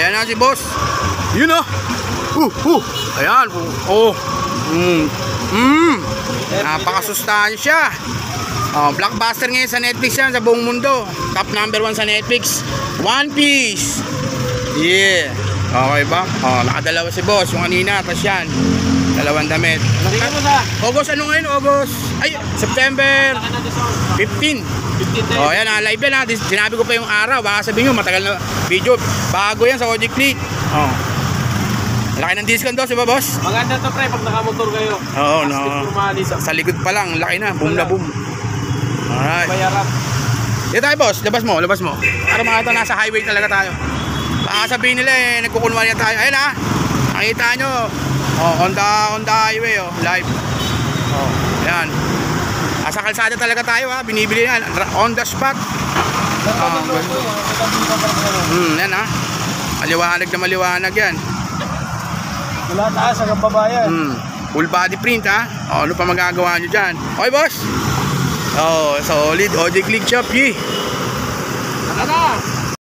Ayan na si boss. Yun oh. Ayan. Oh. Napakasustansya. Blockbuster ngayon sa Netflix yan, sa buong mundo. Top number 1 sa Netflix. One Piece. Yeah. Okay ba? Nakadalawa si boss. Yung kanina, tapos yan. Dalawang damit. August, ano ngayon? August. Ay, September 15. Yan, live yan ha. Sinabi ko pa yung araw. Baka sabihin nyo, matagal na video. Bago yan sa OG-Click. Laki ng discount daw, diba boss? Maganda to pre, pag nakamotor kayo. Oo, no. Sa likod pa lang, laki na. Boom na boom. Alright. Bayaran. Dito tayo boss, labas mo. Para makita nasa highway talaga tayo. Baka sabihin nila nagkukunwari tayo. Ayun ha. Nakita nyo. On the highway live. Yan. Sa kalsada talaga tayo ha. Binibili yan. On the spot. Yan ha. Maliwanag na maliwanag yan. Wala taas hanggang babayan. Full body print ha. Ano pa magagawa nyo dyan? Okay boss? Solid OG-Click shop.